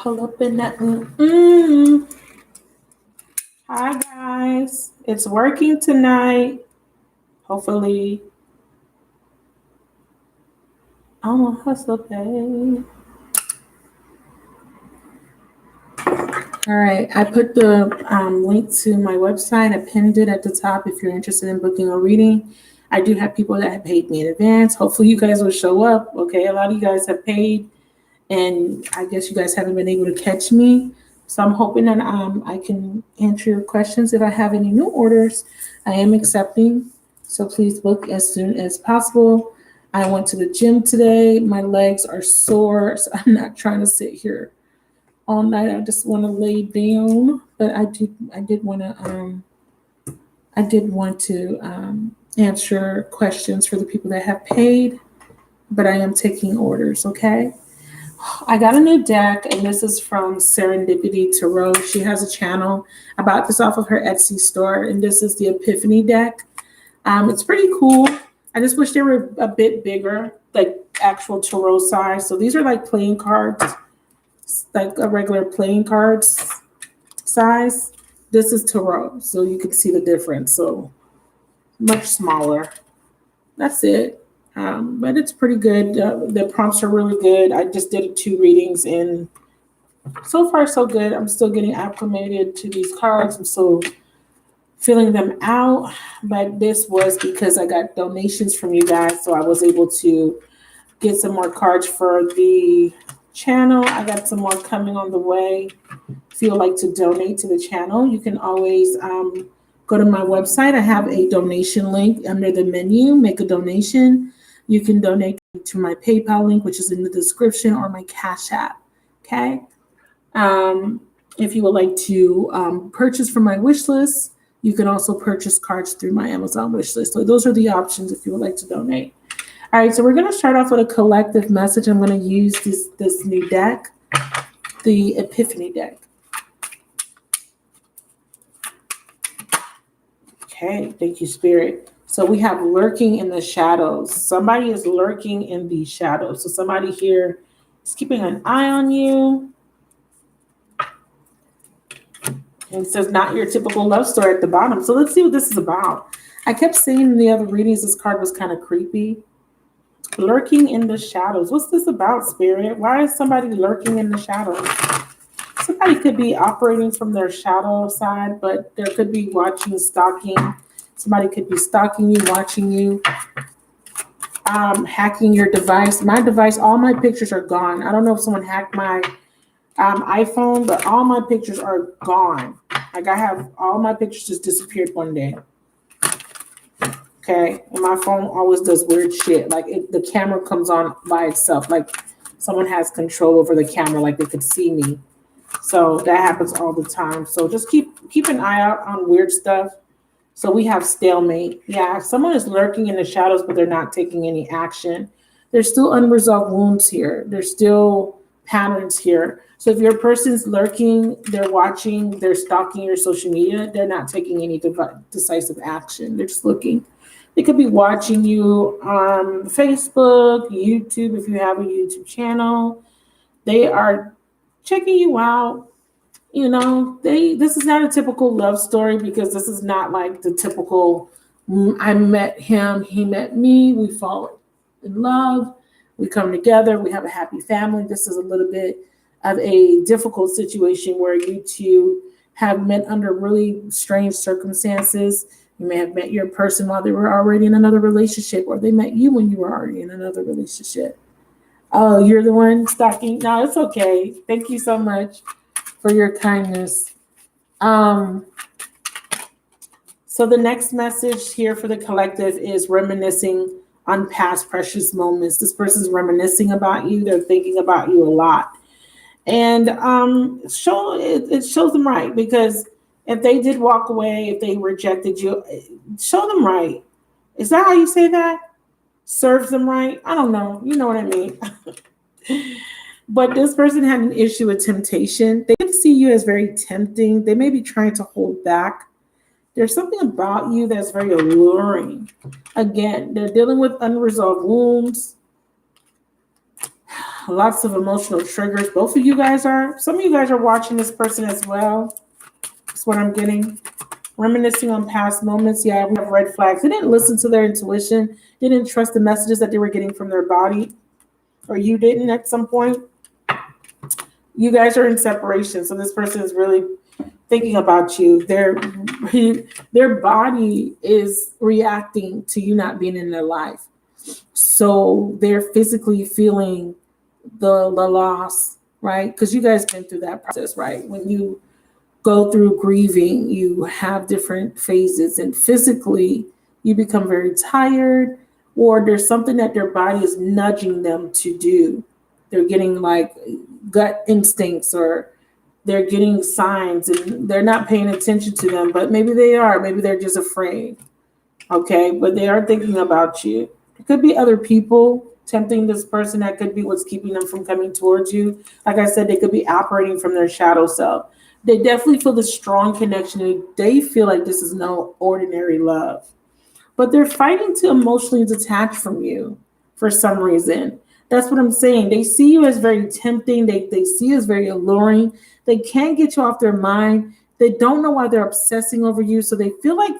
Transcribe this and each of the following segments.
pull up in that. Hi guys, it's working tonight. Hopefully. Oh, hustle pay. All right, I put the link to my website. I pinned it at the top if you're interested in booking a reading. I do have people that have paid me in advance. Hopefully you guys will show up. Okay, a lot of you guys have paid, and I guess you guys haven't been able to catch me. So I'm hoping that I can answer your questions. If I have any new orders, I am accepting. So please book as soon as possible. I went to the gym today. My legs are sore, so I'm not trying to sit here all night. I just want to lay down. But I did want to answer questions for the people that have paid. But I am taking orders. Okay. I got a new deck, and this is from Serendipity Tarot. She has a channel. I bought this off of her Etsy store, and this is the Epiphany deck. It's pretty cool. I just wish they were a bit bigger, like actual tarot size. So these are like playing cards, like a regular playing cards size. This is tarot, so you can see the difference. So much smaller. That's it. But it's pretty good. The prompts are really good. I just did 2 readings, and so far so good. I'm still getting acclimated to these cards. I'm still filling them out, but this was because I got donations from you guys, so I was able to get some more cards for the channel. I got some more coming on the way. If you would like to donate to the channel, you can always go to my website. I have a donation link under the menu. Make a donation. You can donate to my PayPal link, which is in the description, or my Cash App. Okay. If you would like to purchase from my wish list, you can also purchase cards through my Amazon wish list. So those are the options if you would like to donate. All right, so we're going to start off with a collective message. I'm going to use this new deck, the Epiphany deck. Okay, thank you, Spirit. So we have lurking in the shadows. Somebody is lurking in the shadows. So somebody here is keeping an eye on you. And it says, not your typical love story at the bottom. So let's see what this is about. I kept saying in the other readings, this card was kind of creepy. Lurking in the shadows. What's this about, Spirit? Why is somebody lurking in the shadows? Somebody could be operating from their shadow side, but there could be watching, stalking. Somebody could be stalking you, watching you, hacking your device. My device, all my pictures are gone. I don't know if someone hacked my iPhone, but all my pictures are gone. Like I have all my pictures just disappeared one day. Okay, and my phone always does weird shit. Like the camera comes on by itself. Like someone has control over the camera, like they could see me. So that happens all the time. So just keep an eye out on weird stuff. So we have stalemate. Yeah, someone is lurking in the shadows, but they're not taking any action. There's still unresolved wounds here. There's still patterns here. So if your person's lurking, they're watching, they're stalking your social media, they're not taking any decisive action. They're just looking. They could be watching you on Facebook, YouTube, if you have a YouTube channel. They are checking you out. You know, this is not a typical love story, because this is not like the typical, I met him, he met me, we fall in love, we come together, we have a happy family. This is a little bit of a difficult situation where you two have met under really strange circumstances. You may have met your person while they were already in another relationship, or they met you when you were already in another relationship. Oh, you're the one stalking? No, it's okay. Thank you so much for your kindness. So the next message here for the collective is reminiscing on past precious moments. This person's reminiscing about you. They're thinking about you a lot. And it shows them right, because if they did walk away, if they rejected you, show them right. Is that how you say that? Serves them right? I don't know. You know what I mean? But this person had an issue with temptation. They can see you as very tempting. They may be trying to hold back. There's something about you that's very alluring. Again, they're dealing with unresolved wounds. Lots of emotional triggers. Both of you guys are. Some of you guys are watching this person as well. That's what I'm getting. Reminiscing on past moments. Yeah, we have red flags. They didn't listen to their intuition. They didn't trust the messages that they were getting from their body. Or you didn't at some point. You guys are in separation. So this person is really thinking about you. Their body is reacting to you not being in their life. So they're physically feeling the loss, right? Because you guys been through that process, right? When you go through grieving, you have different phases, and physically you become very tired, or there's something that their body is nudging them to do. They're getting like gut instincts, or they're getting signs, and they're not paying attention to them, but maybe they are. Maybe they're just afraid. Okay, but they are thinking about you. It could be other people tempting this person. That could be what's keeping them from coming towards you. Like I said, they could be operating from their shadow self. They definitely feel this strong connection, and they feel like this is no ordinary love. But they're fighting to emotionally detach from you for some reason. That's what I'm saying. They see you as very tempting. They see you as very alluring. They can't get you off their mind. They don't know why they're obsessing over you. So they feel like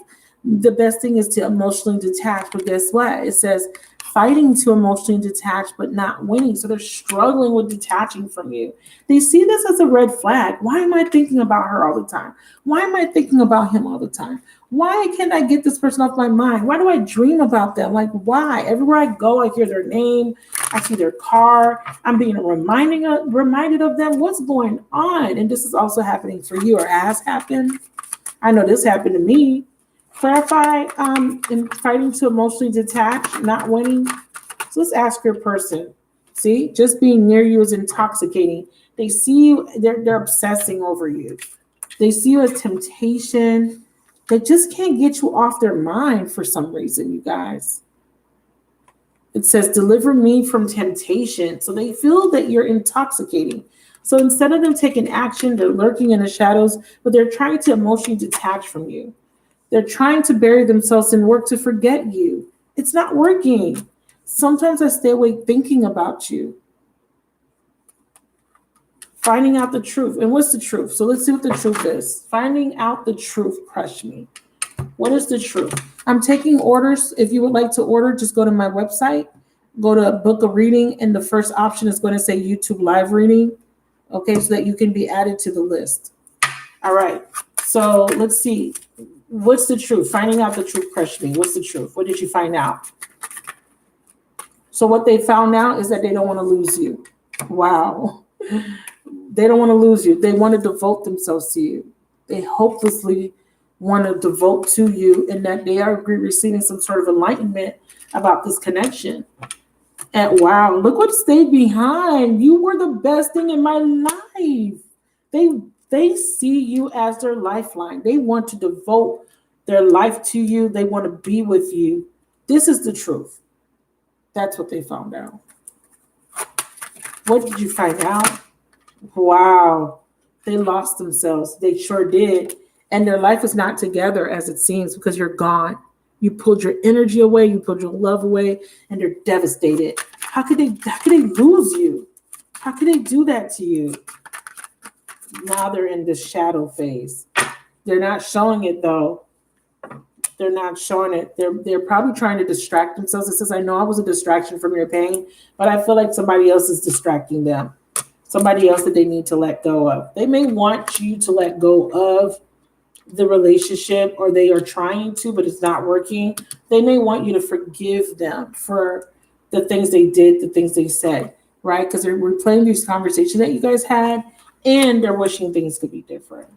the best thing is to emotionally detach. But guess what? It says fighting to emotionally detach, but not winning. So they're struggling with detaching from you. They see this as a red flag. Why am I thinking about her all the time? Why am I thinking about him all the time? Why can't I get this person off my mind? Why do I dream about them? Like, why? Everywhere I go, I hear their name. I see their car. I'm being reminded of them. What's going on? And this is also happening for you, or has happened. I know this happened to me. Clarify in fighting to emotionally detach, not winning. So let's ask your person. See, just being near you is intoxicating. They see you, they're obsessing over you. They see you as temptation. They just can't get you off their mind for some reason, you guys. It says, deliver me from temptation. So they feel that you're intoxicating. So instead of them taking action, they're lurking in the shadows, but they're trying to emotionally detach from you. They're trying to bury themselves in work to forget you. It's not working. Sometimes I stay awake thinking about you. Finding out the truth. And what's the truth? So let's see what the truth is. Finding out the truth crushed me. What is the truth? I'm taking orders. If you would like to order, just go to my website, go to book a reading, and the first option is going to say YouTube live reading. Okay, so that you can be added to the list. All right. So let's see. What's the truth? Finding out the truth crushed me. What's the truth? What did you find out? So what they found out is that they don't want to lose you. Wow. They don't want to lose you. They want to devote themselves to you. They hopelessly want to devote to you, and that they are receiving some sort of enlightenment about this connection. And wow, look what stayed behind. You were the best thing in my life. They see you as their lifeline. They want to devote their life to you. They want to be with you. This is the truth. That's what they found out. What did you find out? Wow. They lost themselves. They sure did. And their life is not together as it seems, because you're gone. You pulled your energy away. You pulled your love away, and they're devastated. How could they lose you? How could they do that to you? Now they're in this shadow phase. They're not showing it though. They're not showing it. They're probably trying to distract themselves. It says, I know I was a distraction from your pain, but I feel like somebody else is distracting them. Somebody else that they need to let go of. They may want you to let go of the relationship, or they are trying to, but it's not working. They may want you to forgive them for the things they did, the things they said, right? Because they're replaying these conversations that you guys had, and they're wishing things could be different.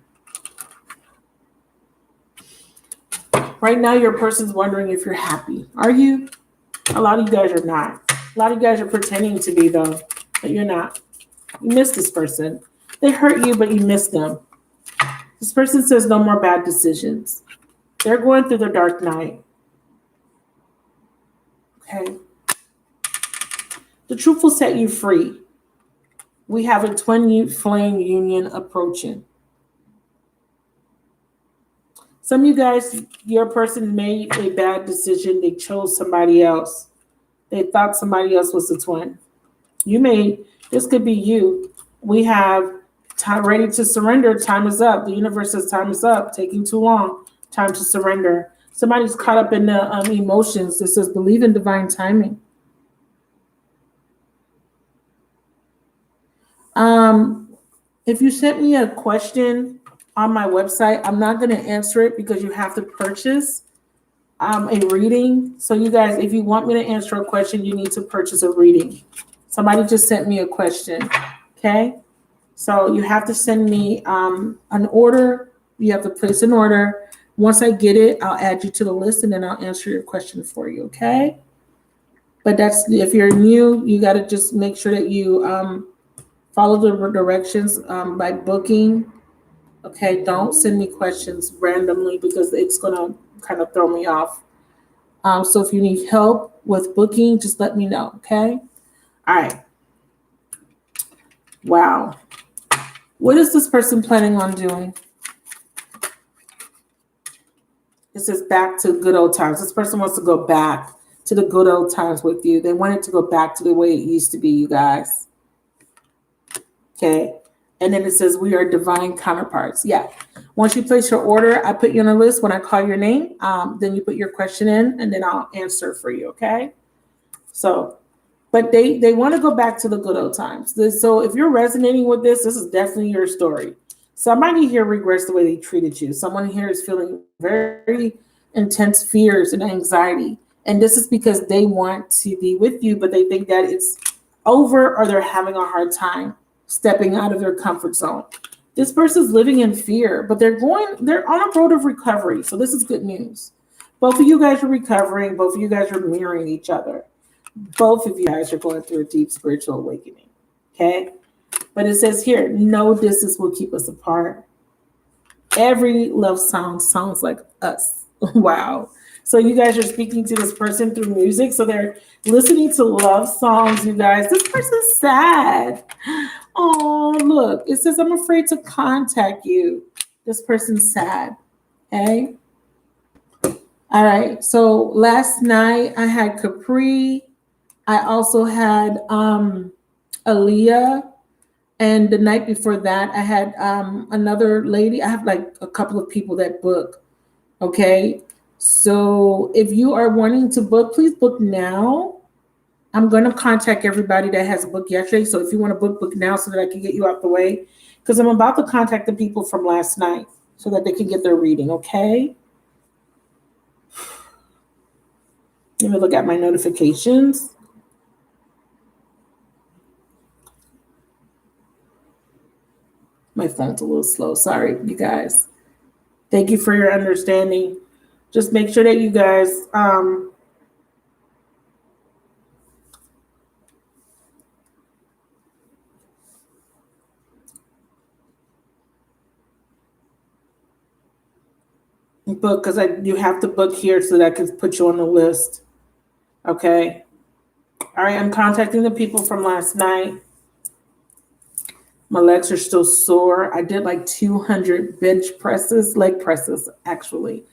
Right now, your person's wondering if you're happy. Are you? A lot of you guys are not. A lot of you guys are pretending to be, though, but you're not. You miss this person. They hurt you, but you miss them. This person says no more bad decisions. They're going through their dark night. Okay. The truth will set you free. We have a twin flame union approaching. Some of you guys, your person made a bad decision. They chose somebody else. They thought somebody else was the twin. You may This could be you. We have time ready to surrender. Time is up. The universe says time is up. Taking too long. Time to surrender. Somebody's caught up in the emotions. This says believe in divine timing. If you sent me a question on my website, I'm not going to answer it because you have to purchase a reading. So you guys, if you want me to answer a question, you need to purchase a reading. Somebody just sent me a question. Okay. So you have to send me an order. You have to place an order. Once I get it, I'll add you to the list and then I'll answer your question for you. Okay. But that's, if you're new, you got to just make sure that you follow the directions by booking. Okay. Don't send me questions randomly because it's going to kind of throw me off. So if you need help with booking, just let me know. Okay. All right. Wow. What is this person planning on doing? It says back to good old times. This person wants to go back to the good old times with you. They want it to go back to the way it used to be, you guys. Okay. And then it says we are divine counterparts. Yeah. Once you place your order, I put you on a list. When I call your name, then you put your question in and then I'll answer for you. Okay. So, but they want to go back to the good old times. So if you're resonating with this is definitely your story. Somebody here regrets the way they treated you. Someone here is feeling very intense fears and anxiety. And this is because they want to be with you, but they think that it's over or they're having a hard time stepping out of their comfort zone. This person's living in fear, but they're on a road of recovery. So this is good news. Both of you guys are recovering. Both of you guys are mirroring each other. Both of you guys are going through a deep spiritual awakening. Okay. But it says here, no distance will keep us apart. Every love song sounds like us. Wow. So you guys are speaking to this person through music. So they're listening to love songs, you guys. This person's sad. Oh, look, it says, I'm afraid to contact you. This person's sad. Okay. All right. So last night I had Capri. I also had Aaliyah. And the night before that, I had another lady. I have like a couple of people that book. Okay. So if you are wanting to book, please book now. I'm going to contact everybody that has booked yesterday. So if you want to book now so that I can get you out the way. Because I'm about to contact the people from last night so that they can get their reading. Okay. Let me look at my notifications. My phone's a little slow. Sorry, you guys. Thank you for your understanding. Just make sure that you guys book, because you have to book here so that I can put you on the list. Okay. All right. I'm contacting the people from last night. My legs are still sore. I did like 200 bench presses, leg presses, actually,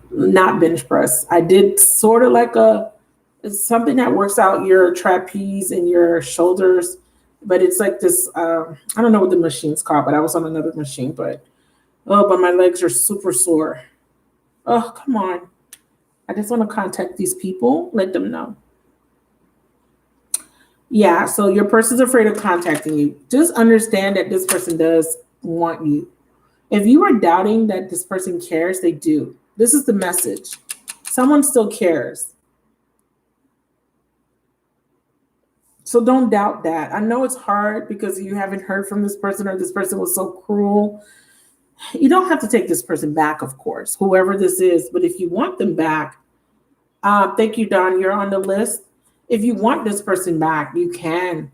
not bench press. I did sort of like it's something that works out your trapeze and your shoulders, but it's like this, I don't know what the machine's called, but I was on another machine, but my legs are super sore. Oh, come on. I just want to contact these people, let them know. Yeah, so your person's afraid of contacting you. Just understand that this person does want you. If you are doubting that this person cares, they do. This is the message. Someone still cares. So don't doubt that. I know it's hard because you haven't heard from this person or this person was so cruel. You don't have to take this person back, of course, whoever this is. But if you want them back, thank you, Don. You're on the list. If you want this person back, you can.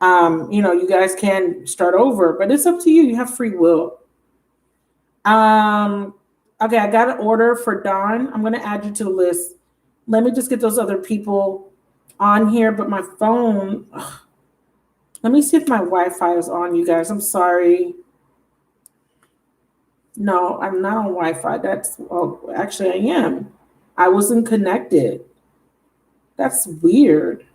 You guys can start over, but it's up to you. You have free will. Okay, I got an order for Don. I'm going to add you to the list. Let me just get those other people on here, but my phone, let me see if my Wi-Fi is on, you guys. I'm sorry. No, I'm not on Wi-Fi. Actually I am. I wasn't connected. That's weird.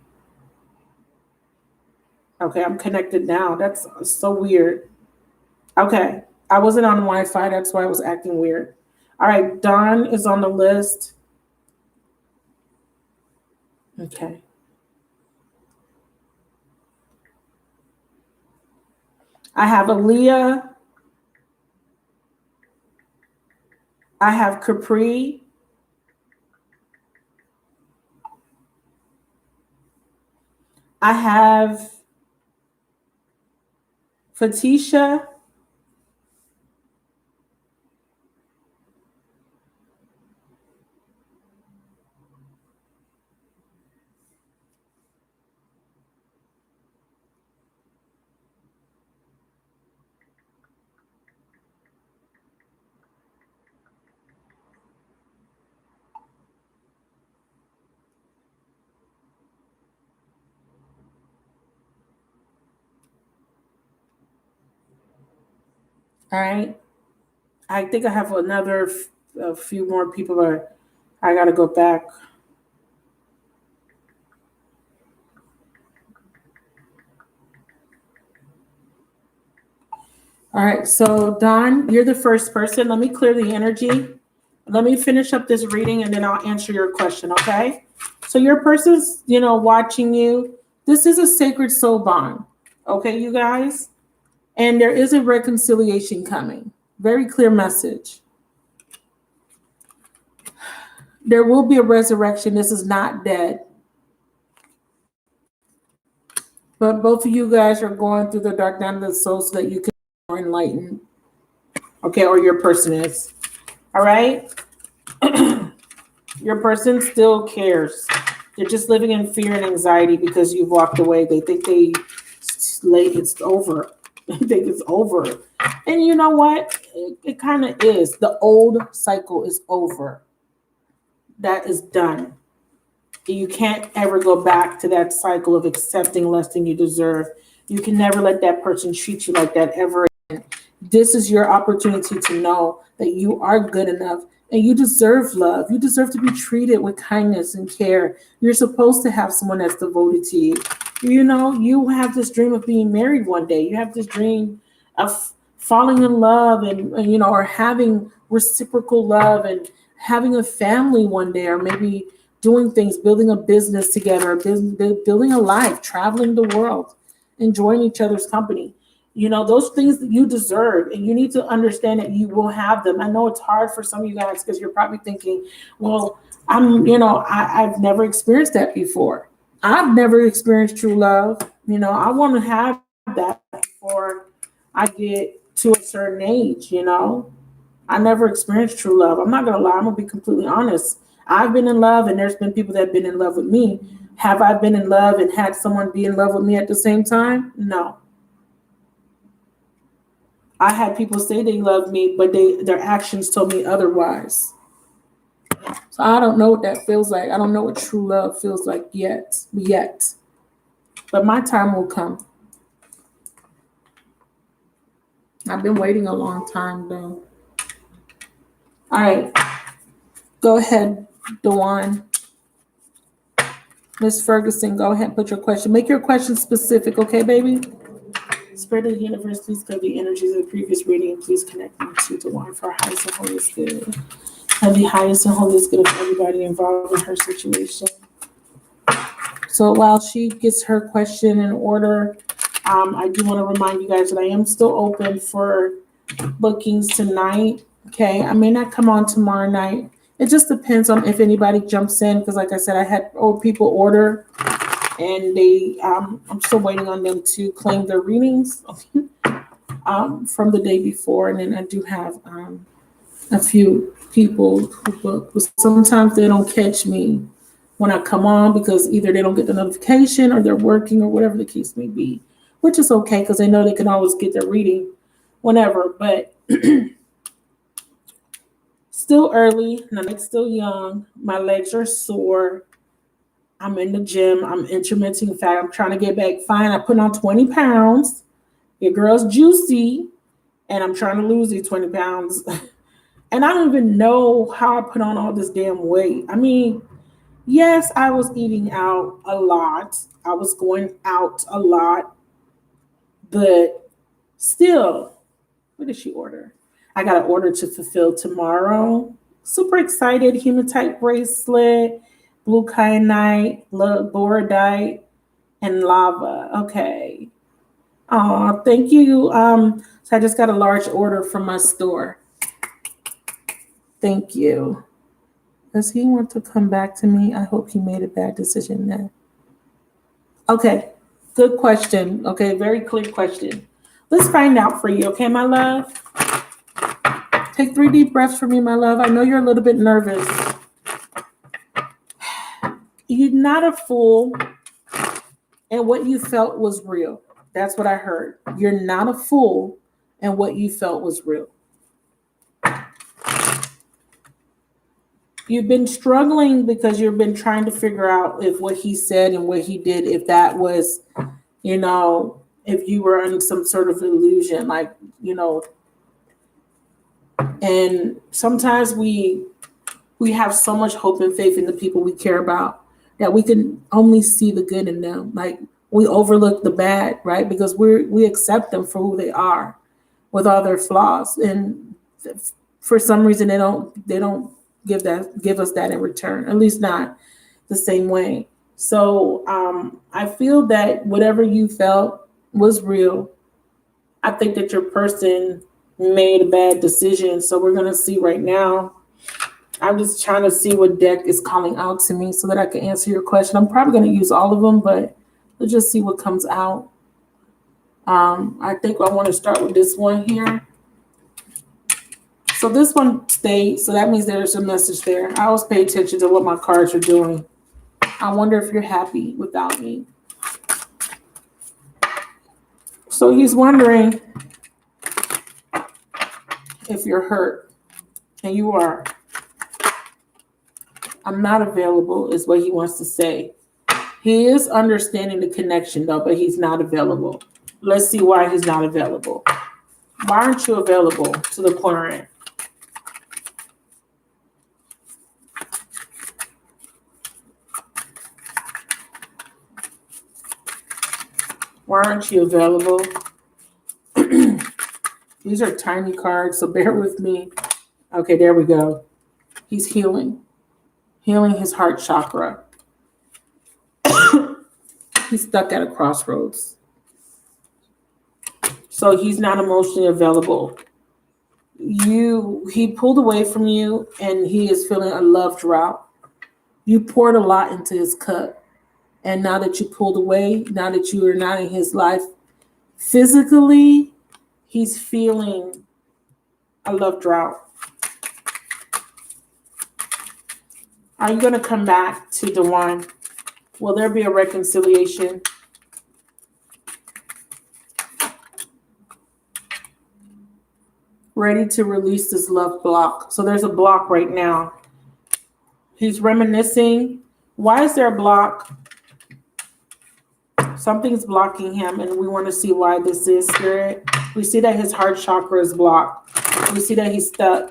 Okay, I'm connected now. That's so weird. Okay, I wasn't on Wi-Fi. That's why I was acting weird. All right, Dawn is on the list. Okay. I have Aaliyah. I have Capri. I have Fatisha. All right. I think I have a few more people, but I got to go back. All right. So, Don, you're the first person. Let me clear the energy. Let me finish up this reading and then I'll answer your question. Okay. So, your person's, watching you. This is a sacred soul bond. Okay, you guys? And there is a reconciliation coming. Very clear message. There will be a resurrection. This is not dead. But both of you guys are going through the dark night of the soul so that you can be more enlightened. Okay, or your person is. All right? Your person still cares. They're just living in fear and anxiety because you've walked away. They think it's over. They think it's over. And you know what? It kind of is. The old cycle is over. That is done. You can't ever go back to that cycle of accepting less than you deserve. You can never let that person treat you like that ever again. This is your opportunity to know that you are good enough and you deserve love. You deserve to be treated with kindness and care. You're supposed to have someone that's devoted to you. You have this dream of being married one day. You have this dream of falling in love and or having reciprocal love and having a family one day, or maybe doing things, building a business together, building a life, traveling the world, enjoying each other's company. Those things that you deserve, and you need to understand that you will have them. I know it's hard for some of you guys because you're probably thinking, well, I've never experienced that before. I've never experienced true love. I want to have that before I get to a certain age, I never experienced true love. I'm not going to lie. I'm going to be completely honest. I've been in love and there's been people that have been in love with me. Have I been in love and had someone be in love with me at the same time? No. I had people say they loved me, but their actions told me otherwise. So I don't know what that feels like. I don't know what true love feels like yet. But my time will come. I've been waiting a long time though. All right. Go ahead, Dawn. Miss Ferguson, go ahead and put your question. Make your question specific, okay, baby? Spirit of the universe, please cover the energies of the previous reading and please connect me to Dawn for highest and holiest good. And the highest and holiest good of everybody involved in her situation. So while she gets her question in order, I do want to remind you guys that I am still open for bookings tonight. Okay, I may not come on tomorrow night. It just depends on if anybody jumps in, because like I said, I had old people order and I'm still waiting on them to claim their readings from the day before. And then I do have a few people who book, but sometimes they don't catch me when I come on because either they don't get the notification or they're working or whatever the case may be, which is okay because they know they can always get their reading whenever. But still early, the night's still young, my legs are sore, I'm in the gym, I'm intermittent fat, I'm trying to get back fine. I put on 20 pounds, your girl's juicy, and I'm trying to lose these 20 pounds. And I don't even know how I put on all this damn weight. I mean, yes, I was eating out a lot, I was going out a lot, But still, what did she order? I got an order to fulfill tomorrow. Super excited. Hematite bracelet, blue kyanite, borodite, and lava. Okay. Oh, thank you. So I just got a large order from my store. Thank you. Does he want to come back to me? I hope he made a bad decision then. Okay, good question. Okay, very clear question. Let's find out for you, okay, my love? Take 3 deep breaths for me, my love. I know you're a little bit nervous. You're not a fool, and what you felt was real. That's what I heard. You're not a fool, and what you felt was real. You've been struggling because you've been trying to figure out if what he said and what he did, if that was, if you were in some sort of illusion, like, and sometimes we have so much hope and faith in the people we care about that we can only see the good in them. Like, we overlook the bad, right? Because we accept them for who they are with all their flaws. And for some reason they don't give us that in return, at least not the same way. So I feel that whatever you felt was real. I think that your person made a bad decision. So we're going to see right now. I'm just trying to see what deck is calling out to me so that I can answer your question. I'm probably going to use all of them, but let's just see what comes out. I think I want to start with this one here. So this one stayed, so that means there's a message there. I always pay attention to what my cards are doing. I wonder if you're happy without me. So he's wondering if you're hurt, and you are. I'm not available is what he wants to say. He is understanding the connection though, but he's not available. Let's see why he's not available. Why aren't you available to the client? Why aren't you available? These are tiny cards, so bear with me. Okay, there we go. He's healing his heart chakra. He's stuck at a crossroads. So he's not emotionally available. He pulled away from you, and he is feeling a love drought. You poured a lot into his cup. And now that you pulled away, now that you are not in his life, physically, he's feeling a love drought. Are you going to come back to the one? Will there be a reconciliation? Ready to release this love block. So there's a block right now. He's reminiscing. Why is there a block? Something's blocking him, and we want to see why this is, Spirit. We see that his heart chakra is blocked. We see that he's stuck.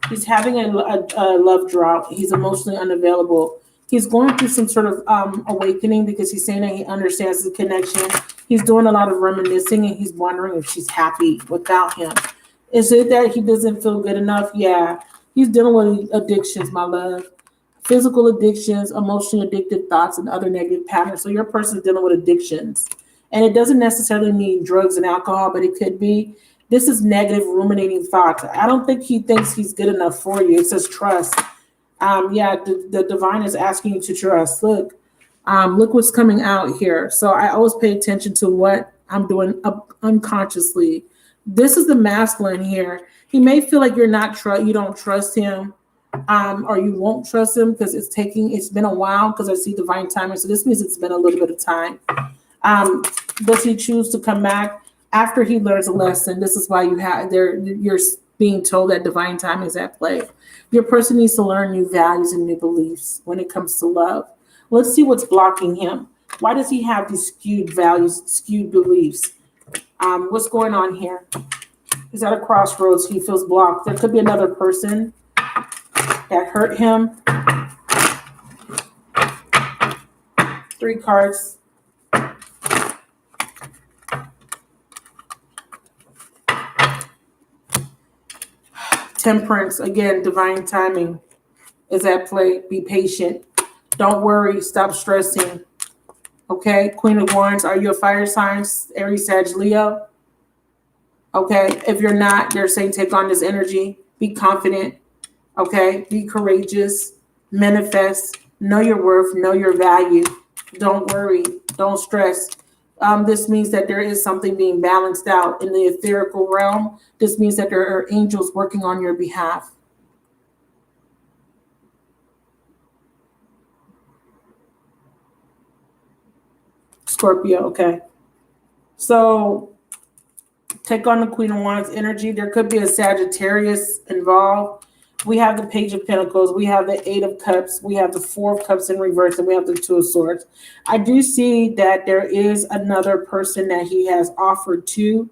He's having a love drought. He's emotionally unavailable. He's going through some sort of awakening because he's saying that he understands the connection. He's doing a lot of reminiscing, and he's wondering if she's happy without him. Is it that he doesn't feel good enough? Yeah. He's dealing with addictions, my love. Physical addictions, emotionally addicted thoughts, and other negative patterns. So your person is dealing with addictions. And it doesn't necessarily mean drugs and alcohol, but it could be. This is negative ruminating thoughts. I don't think he thinks he's good enough for you. It says trust. The divine is asking you to trust. Look what's coming out here. So I always pay attention to what I'm doing unconsciously. This is the masculine here. He may feel like you don't trust him. Or you won't trust him because it's been a while, because I see divine timing. So this means it's been a little bit of time. Does he choose to come back after he learns a lesson? This is why you're being told that divine timing is at play. Your person needs to learn new values and new beliefs when it comes to love. Let's see what's blocking him. Why does he have these skewed values, skewed beliefs? What's going on here? He's at a crossroads. He feels blocked. There could be another person that hurt him. 3 cards. Temperance, again, divine timing is at play. Be patient. Don't worry. Stop stressing. Okay. Queen of Wands, are you a fire sign? Aries, Sag, Leo. Okay. If you're not, they're saying take on this energy. Be confident. Okay. Be courageous. Manifest. Know your worth. Know your value. Don't worry. Don't stress. This means that there is something being balanced out in the etherical realm. This means that there are angels working on your behalf. Scorpio, okay. So take on the Queen of Wands energy. There could be a Sagittarius involved. We have the Page of Pentacles. We have the Eight of Cups. We have the Four of Cups in reverse, and we have the Two of Swords. I do see that there is another person that he has offered to.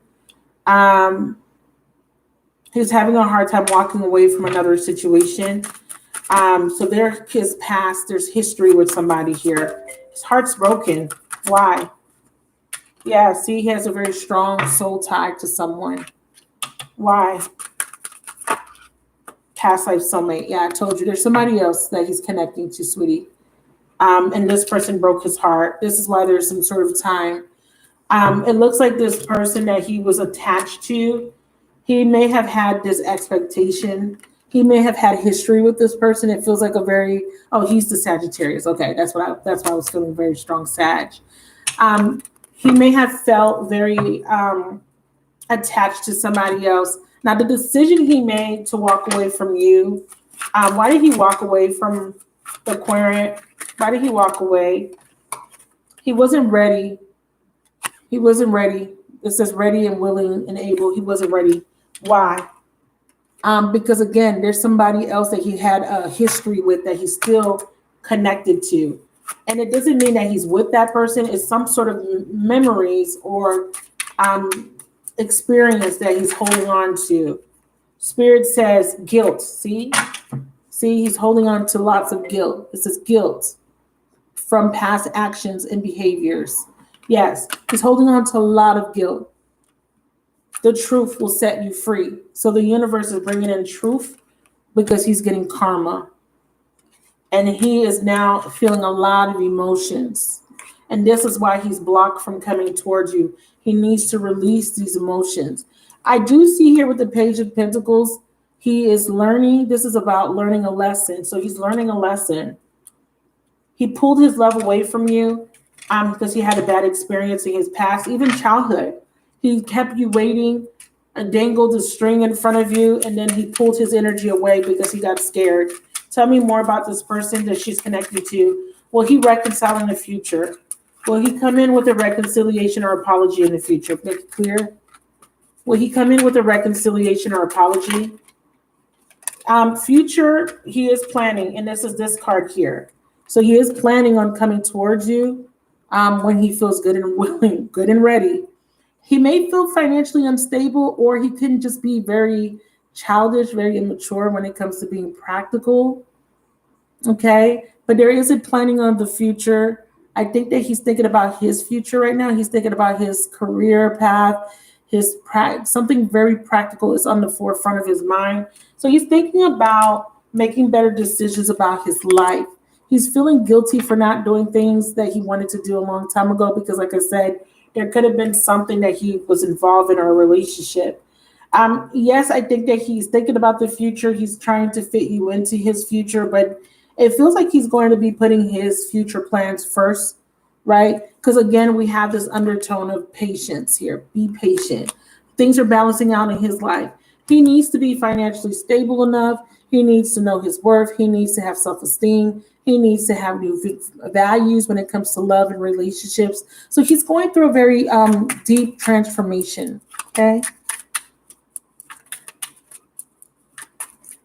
He's having a hard time walking away from another situation. So there is past. There's history with somebody here. His heart's broken. Why? Yeah, see, he has a very strong soul tie to someone. Why? Past life soulmate. Yeah, I told you there's somebody else that he's connecting to, sweetie. And this person broke his heart. This is why there's some sort of time. It looks like this person that he was attached to, he may have had this expectation. He may have had history with this person. It feels like a very, oh, he's the Sagittarius. Okay, that's why I was feeling very strong Sag. He may have felt very attached to somebody else. Now, the decision he made to walk away from you, why did he walk away from the Aquarius? Why did he walk away? He wasn't ready. He wasn't ready. It says ready and willing and able. He wasn't ready. Why? Because, again, there's somebody else that he had a history with that he's still connected to. And it doesn't mean that he's with that person. It's some sort of memories or experience that he's holding on to. Spirit says guilt. See, he's holding on to lots of guilt. This is guilt from past actions and behaviors. Yes, he's holding on to a lot of guilt. The truth will set you free. So the universe is bringing in truth because he's getting karma. And he is now feeling a lot of emotions. And this is why he's blocked from coming towards you. He needs to release these emotions. I do see here with the Page of Pentacles, he is learning. This is about learning a lesson. So he's learning a lesson. He pulled his love away from you because he had a bad experience in his past, even childhood. He kept you waiting and dangled the string in front of you, and then he pulled his energy away because he got scared. Tell me more about this person that she's connected to. Will he reconcile in the future? Will he come in with a reconciliation or apology in the future? Make it clear. Will he come in with a reconciliation or apology? Future, he is planning, and this is this card here. So he is planning on coming towards you when he feels good and willing, good and ready. He may feel financially unstable, or he can just be very childish, very immature when it comes to being practical. Okay, but there is a planning on the future. I think that he's thinking about his future right now. He's thinking about his career path. Something very practical is on the forefront of his mind. So he's thinking about making better decisions about his life. He's feeling guilty for not doing things that he wanted to do a long time ago because, like I said, there could have been something that he was involved in or a relationship. Yes, I think that he's thinking about the future. He's trying to fit you into his future, but it feels like he's going to be putting his future plans first, right? Because, again, we have this undertone of patience here. Be patient. Things are balancing out in his life. He needs to be financially stable enough. He needs to know his worth. He needs to have self-esteem. He needs to have new values when it comes to love and relationships. So he's going through a very deep transformation, okay?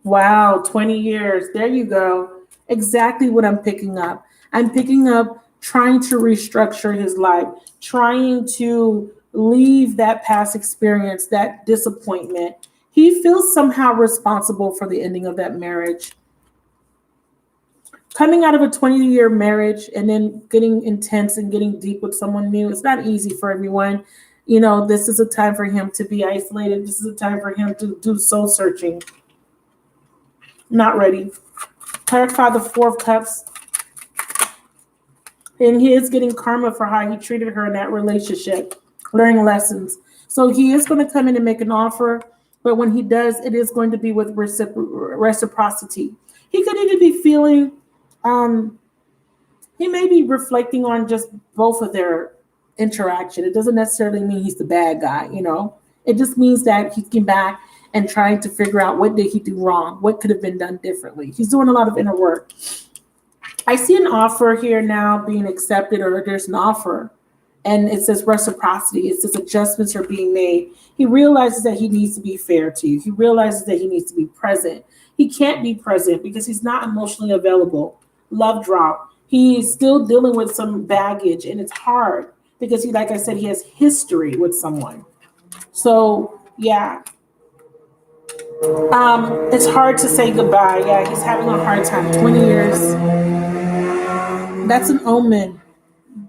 Wow, 20 years. There you go. Exactly what I'm picking up. I'm picking up trying to restructure his life, trying to leave that past experience, that disappointment. He feels somehow responsible for the ending of that marriage. Coming out of a 20-year marriage and then getting intense and getting deep with someone new, it's not easy for everyone. You know, this is a time for him to be isolated. This is a time for him to do soul searching. Not ready. Clarify the Four of Cups. And he is getting karma for how he treated her in that relationship, learning lessons. So he is going to come in and make an offer, but when he does, it is going to be with reciprocity. He could even be feeling, he may be reflecting on just both of their interaction. It doesn't necessarily mean he's the bad guy, you know. It just means that he came back and trying to figure out what did he do wrong, what could have been done differently. He's doing a lot of inner work. I see an offer here now being accepted, or there's an offer, and it says reciprocity. It says adjustments are being made. He realizes that he needs to be fair to you. He realizes that he needs to be present. He can't be present because he's not emotionally available. Love drop. He's still dealing with some baggage, and it's hard because he, like I said, he has history with someone. So yeah, it's hard to say goodbye. Yeah, he's having a hard time. 20 years. That's an omen.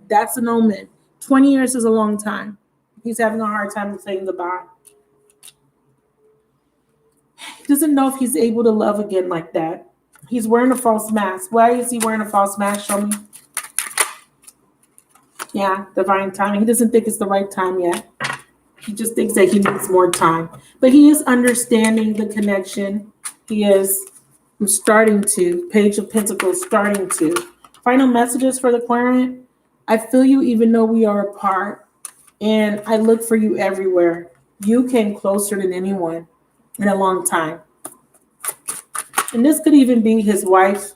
That's an omen. 20 years is a long time. He's having a hard time saying goodbye. He doesn't know if he's able to love again like that. He's wearing a false mask. Why is he wearing a false mask? Show me. Yeah, divine timing. He doesn't think it's the right time yet. He just thinks that he needs more time. But he is understanding the connection. He is starting to. Page of Pentacles, starting to. Final messages for the Aquarian. I feel you even though we are apart. And I look for you everywhere. You came closer than anyone in a long time. And this could even be his wife.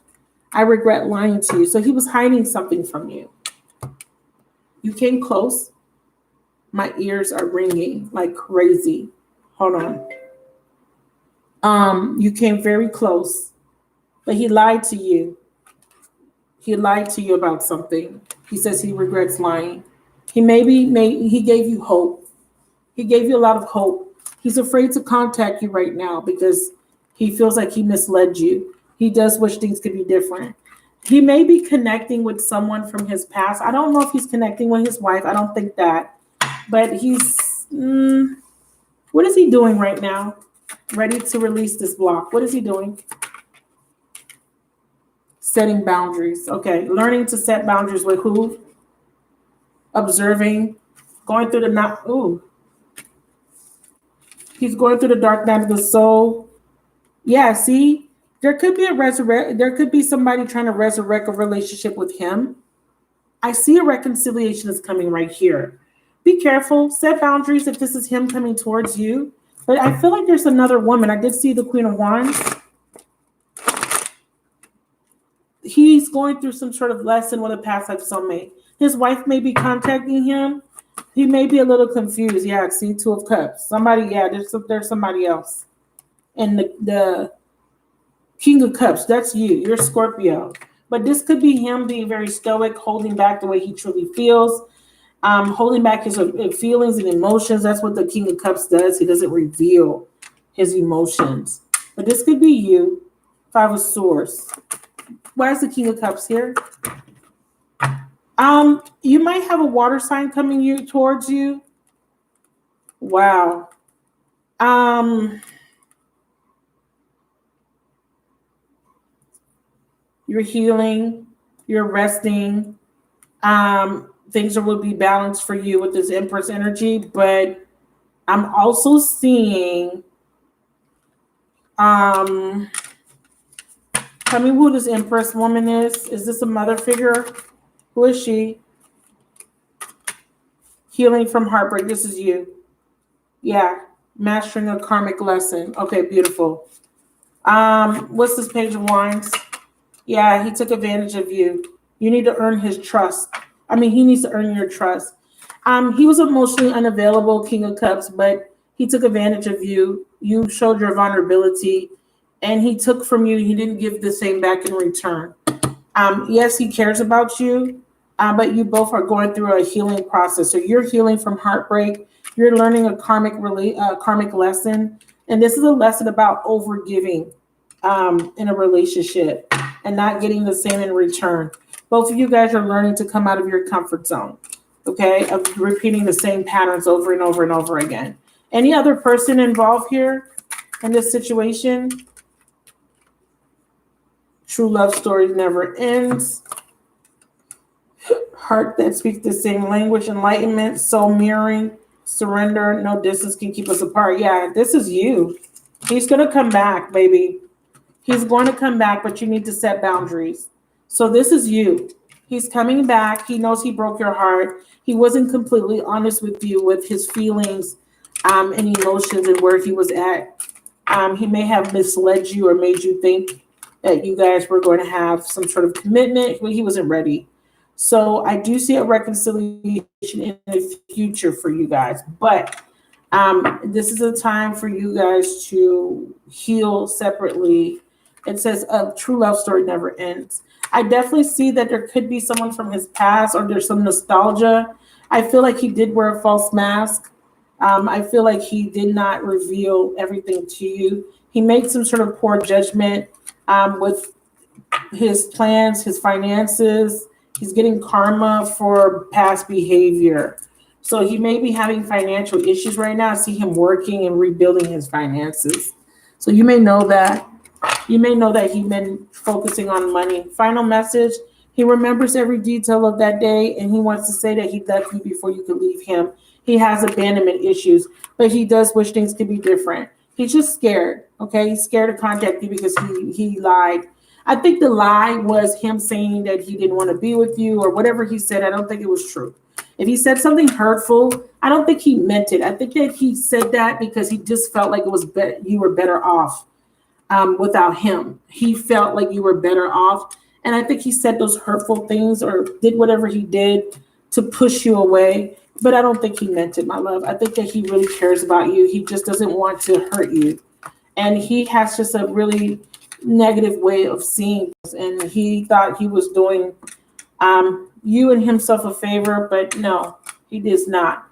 I regret lying to you. So he was hiding something from you. You came close. My ears are ringing like crazy. Hold on. You came very close, but he lied to you. He lied to you about something. He says he regrets lying. He he gave you hope. He gave you a lot of hope. He's afraid to contact you right now because he feels like he misled you. He does wish things could be different. He may be connecting with someone from his past. I don't know if he's connecting with his wife. I don't think that. But he's, what is he doing right now? Ready to release this block. What is he doing? Setting boundaries. Okay. Learning to set boundaries with who? Observing. Going through the night. Ooh. He's going through the dark night of the soul. Yeah, see? There could be there could be somebody trying to resurrect a relationship with him. I see a reconciliation is coming right here. Be careful. Set boundaries if this is him coming towards you. But I feel like there's another woman. I did see the Queen of Wands. He's going through some sort of lesson with a past life soulmate. His wife may be contacting him. He may be a little confused. Yeah, see, Two of Cups. Somebody, yeah, there's somebody else. And the King of Cups, that's you. You're Scorpio. But this could be him being very stoic, holding back the way he truly feels, holding back his feelings and emotions. That's what the King of Cups does. He doesn't reveal his emotions. But this could be you. Five of Swords. Why is the King of Cups here? You might have a water sign coming towards you. Wow. You're healing, you're resting. Things will be balanced for you with this Empress energy, but I'm also seeing, tell me who this Empress woman is. Is this a mother figure? Who is she? Healing from heartbreak. This is you. Yeah. Mastering a karmic lesson. Okay, beautiful. What's this Page of Wands? Yeah, he took advantage of you. You need to earn his trust. I mean, he needs to earn your trust. He was emotionally unavailable, King of Cups, but he took advantage of you. You showed your vulnerability, and he took from you. He didn't give the same back in return. Yes, he cares about you, but you both are going through a healing process. So you're healing from heartbreak. You're learning a karmic lesson, and this is a lesson about overgiving in a relationship and not getting the same in return. Both of you guys are learning to come out of your comfort zone, okay, of repeating the same patterns over and over and over again. Any other person involved here in this situation? True love story never ends. Heart that speaks the same language. Enlightenment. Soul mirroring. Surrender. No distance can keep us apart. Yeah, this is you. He's going to come back, baby. He's going to come back, but you need to set boundaries. So this is you. He's coming back. He knows he broke your heart. He wasn't completely honest with you with his feelings and emotions and where he was at. He may have misled you or made you think that you guys were going to have some sort of commitment, but he wasn't ready. So I do see a reconciliation in the future for you guys, but this is a time for you guys to heal separately. It says a true love story never ends. I definitely see that there could be someone from his past or there's some nostalgia. I feel like he did wear a false mask. I feel like he did not reveal everything to you. He made some sort of poor judgment with his plans, his finances. He's getting karma for past behavior. So he may be having financial issues right now. I see him working and rebuilding his finances. So you may know that. You may know that he's been focusing on money. Final message. He remembers every detail of that day, and he wants to say that he left you before you could leave him. He has abandonment issues, but he does wish things could be different. He's just scared, okay? He's scared to contact you because he lied. I think the lie was him saying that he didn't want to be with you or whatever he said. I don't think it was true. If he said something hurtful, I don't think he meant it. I think that he said that because he just felt like it was you were better off without him. He felt like you were better off. And I think he said those hurtful things or did whatever he did to push you away. But I don't think he meant it, my love. I think that he really cares about you. He just doesn't want to hurt you. And he has just a really negative way of seeing this. And he thought he was doing you and himself a favor, but no, he does not.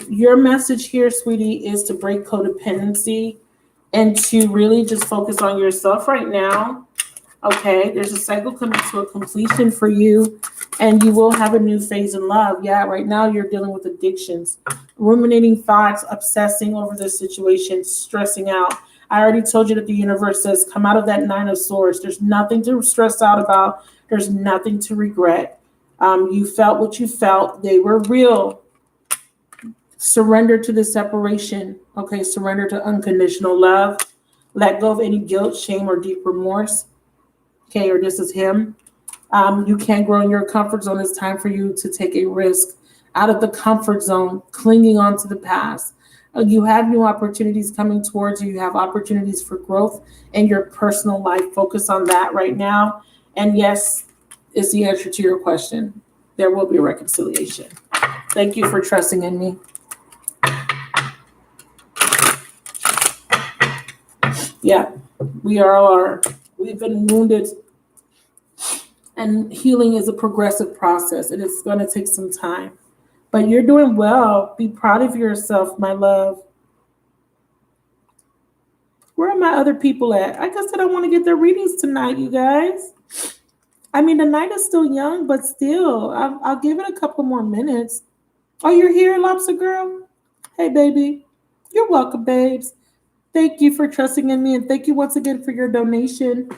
Your message here, sweetie, is to break codependency and to really just focus on yourself right now. Okay, there's a cycle coming to a completion for you, and you will have a new phase in love. Yeah, right now you're dealing with addictions, ruminating thoughts, obsessing over the situation, stressing out. I already told you that the universe says, come out of that 9 of Swords. There's nothing to stress out about. There's nothing to regret. You felt what you felt. They were real. Surrender to the separation. Okay, surrender to unconditional love. Let go of any guilt, shame, or deep remorse. Okay, or this is him. You can't grow in your comfort zone. It's time for you to take a risk out of the comfort zone, clinging on to the past. You have new opportunities coming towards you. You have opportunities for growth in your personal life. Focus on that right now. And yes, is the answer to your question. There will be a reconciliation. Thank you for trusting in me. Yeah, we've been wounded, and healing is a progressive process, and it's going to take some time. But you're doing well. Be proud of yourself, my love. Where are my other people at? Like I said, I want to get their readings tonight, you guys. I mean, the night is still young, but still, I'll give it a couple more minutes. Oh, you're here, Lobster Girl? Hey, baby. You're welcome, babes. Thank you for trusting in me, and thank you once again for your donation.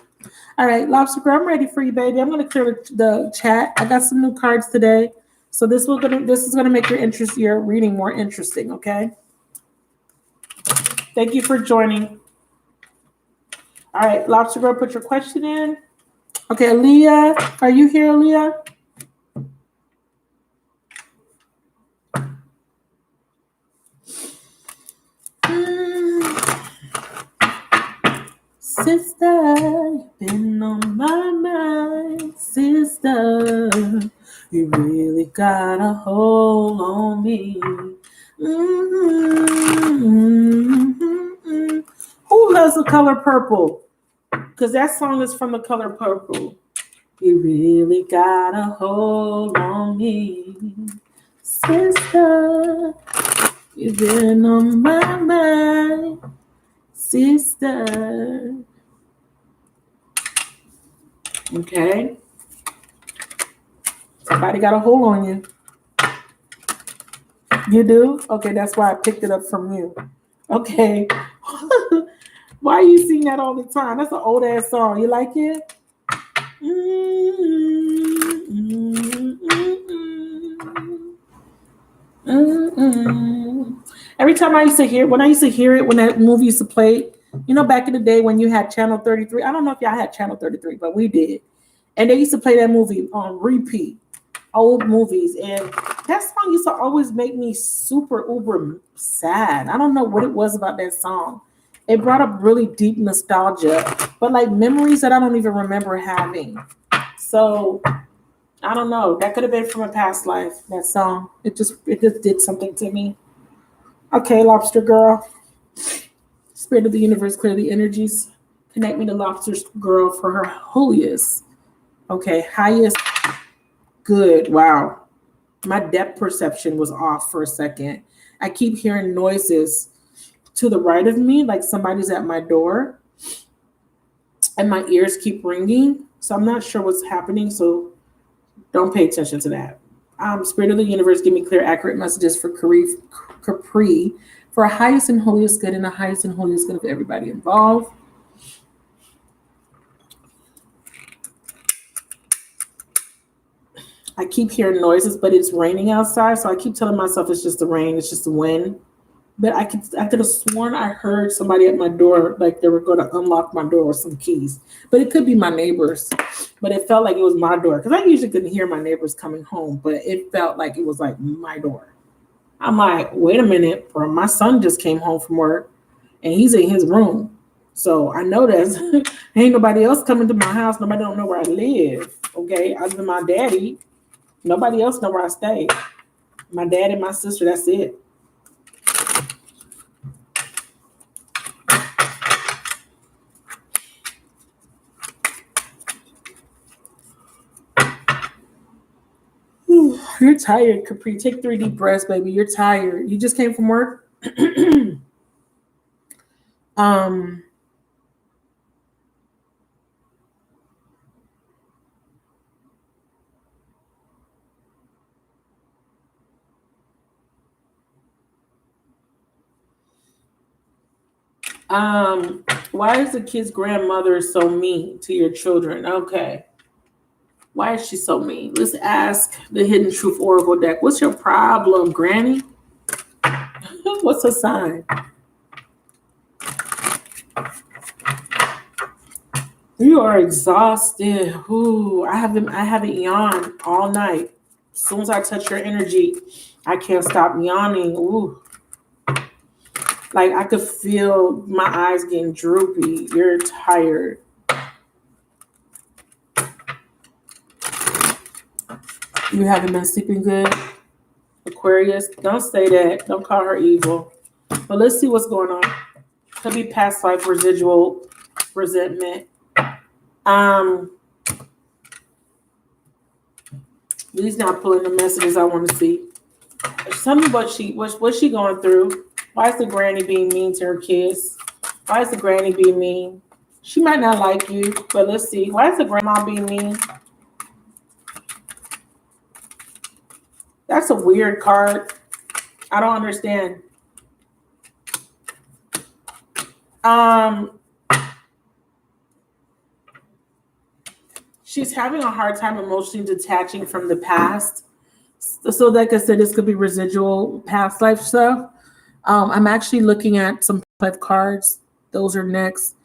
All right, Lobster Girl, I'm ready for you, baby. I'm going to clear the chat. I got some new cards today, so this is gonna make your reading more interesting. Okay. Thank you for joining. All right, Lobster Girl, put your question in. Okay, Aaliyah, are you here, Aaliyah? Sister, you've been on my mind. Sister, you really got a hold on me. Who loves the color purple? Because that song is from the color purple. You really got a hold on me. Sister, you've been on my mind. Sister. Okay. Somebody got a hold on you. You do? Okay, that's why I picked it up from you. Okay. Why are you singing that all the time? That's an old ass song. You like it? Every time I used to hear, when I used to hear it, when that movie used to play, back in the day when you had Channel 33, I don't know if y'all had Channel 33, but we did. And they used to play that movie on repeat, old movies. And that song used to always make me super uber sad. I don't know what it was about that song. It brought up really deep nostalgia, but like memories that I don't even remember having. So I don't know. That could have been from a past life, that song. It just did something to me. Okay, lobster girl. Spirit of the universe, clear the energies. Connect me to lobster girl for her holiest. Okay, highest. Good. Wow. My depth perception was off for a second. I keep hearing noises to the right of me, like somebody's at my door, and my ears keep ringing. So I'm not sure what's happening. So don't pay attention to that. Spirit of the universe, give me clear, accurate messages for Capri for a highest and holiest good and the highest and holiest good of everybody involved. I keep hearing noises, but it's raining outside, so I keep telling myself it's just the rain, it's just the wind. But I could have sworn I heard somebody at my door, like they were going to unlock my door with some keys. But it could be my neighbors. But it felt like it was my door because I usually couldn't hear my neighbors coming home, but it felt like it was like my door. I'm like, wait a minute, bro. My son just came home from work and he's in his room. So I know that ain't nobody else coming to my house. Nobody don't know where I live. Okay. Other than my daddy, nobody else know where I stay. My dad and my sister, that's it. You're tired, Capri. Take 3 deep breaths, baby. You're tired. You just came from work. um, why is the kid's grandmother so mean to your children? Okay. Why is she so mean? Let's ask the Hidden Truth Oracle deck. What's your problem, Granny? What's her sign? You are exhausted. Ooh, I haven't yawned all night. As soon as I touch your energy, I can't stop yawning. Ooh. Like I could feel my eyes getting droopy. You're tired. You haven't been sleeping good, Aquarius. Don't say that. Don't call her evil. But let's see what's going on. Could be past life residual resentment. These not pulling the messages I want to see. Tell me what's she going through. Why is the granny being mean to her kids? Why is the granny being mean? She might not like you, but let's see. Why is the grandma being mean? That's a weird card. I don't understand. She's having a hard time emotionally detaching from the past. So like I said, this could be residual past life stuff. I'm actually looking at some life cards. Those are next.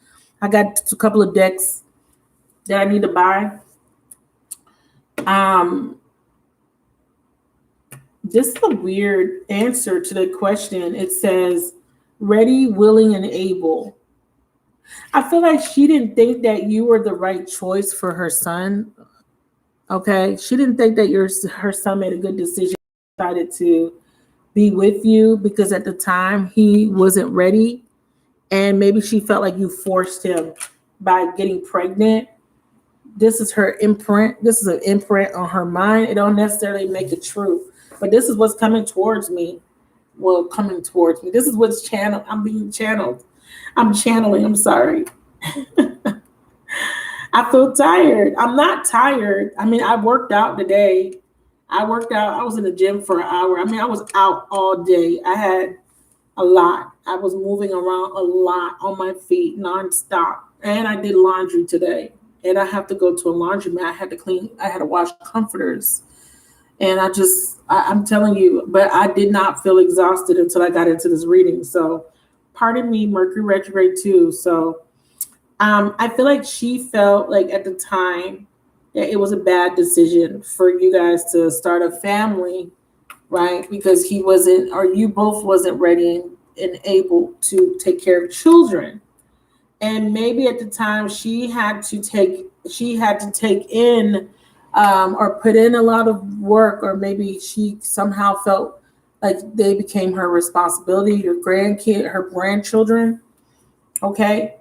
I got a couple of decks that I need to buy. This is a weird answer to the question. It says, ready, willing, and able. I feel like she didn't think that you were the right choice for her son. Okay. She didn't think that her son made a good decision, decided to be with you because at the time he wasn't ready. And maybe she felt like you forced him by getting pregnant. This is her imprint. This is an imprint on her mind. It don't necessarily make it true. But this is what's coming towards me. Well, coming towards me. This is what's channeled. I'm being channeled. I'm channeling. I'm sorry. I feel tired. I'm not tired. I mean, I worked out today. I worked out. I was in the gym for an hour. I mean, I was out all day. I had a lot. I was moving around a lot on my feet nonstop. And I did laundry today. and I have to go to a laundromat. I had to wash comforters. And I'm telling you, but I did not feel exhausted until I got into this reading. So pardon me, Mercury retrograde too. So I feel like she felt like at the time that it was a bad decision for you guys to start a family, right? Because he wasn't, or you both wasn't ready and able to take care of children. And maybe at the time she had to take in or put in a lot of work, or maybe she somehow felt like they became her responsibility, her grandchildren. Okay.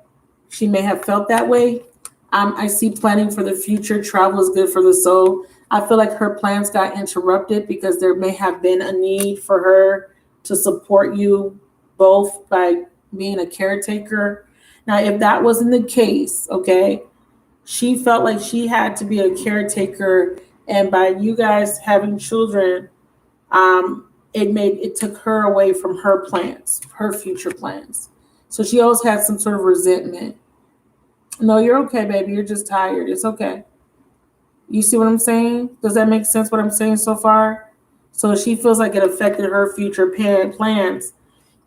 She may have felt that way. I see planning for the future. Travel is good for the soul. I feel like her plans got interrupted because there may have been a need for her to support you both by being a caretaker. Now, if that wasn't the case, okay, she felt like she had to be a caretaker, and by you guys having children, it took her away from her plans, her future plans. So she always had some sort of resentment. No, you're okay, baby. You're just tired. It's okay. You see what I'm saying? Does that make sense what I'm saying so far? So she feels like it affected her future plans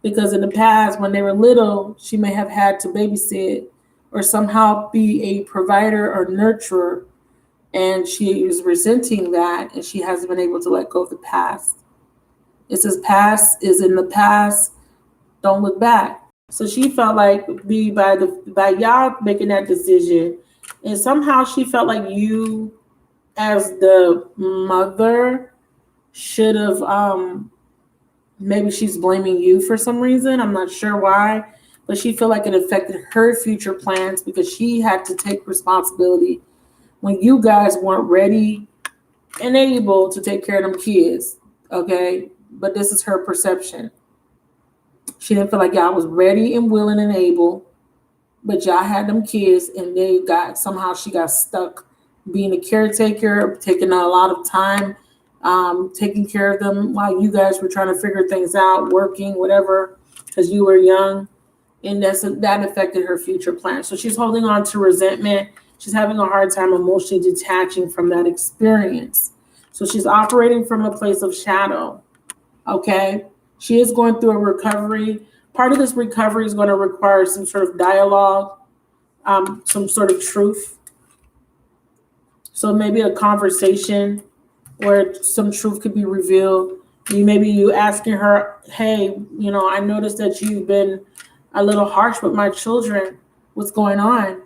because in the past, when they were little, she may have had to babysit or somehow be a provider or nurturer. And she is resenting that, and she hasn't been able to let go of the past. It says past is in the past. Don't look back. So she felt like by y'all making that decision, and somehow she felt like you, as the mother, should have. Maybe she's blaming you for some reason. I'm not sure why, but she felt like it affected her future plans because she had to take responsibility when you guys weren't ready and able to take care of them kids. Okay, but this is her perception. She didn't feel like y'all was ready and willing and able, but y'all had them kids, and she got stuck being a caretaker, taking a lot of time, taking care of them while you guys were trying to figure things out, working, whatever, because you were young, and that affected her future plans. So she's holding on to resentment. She's having a hard time emotionally detaching from that experience. So she's operating from a place of shadow. Okay. She is going through a recovery. Part of this recovery is going to require some sort of dialogue, some sort of truth. So maybe a conversation where some truth could be revealed. Maybe you asking her, hey, I noticed that you've been a little harsh with my children. What's going on?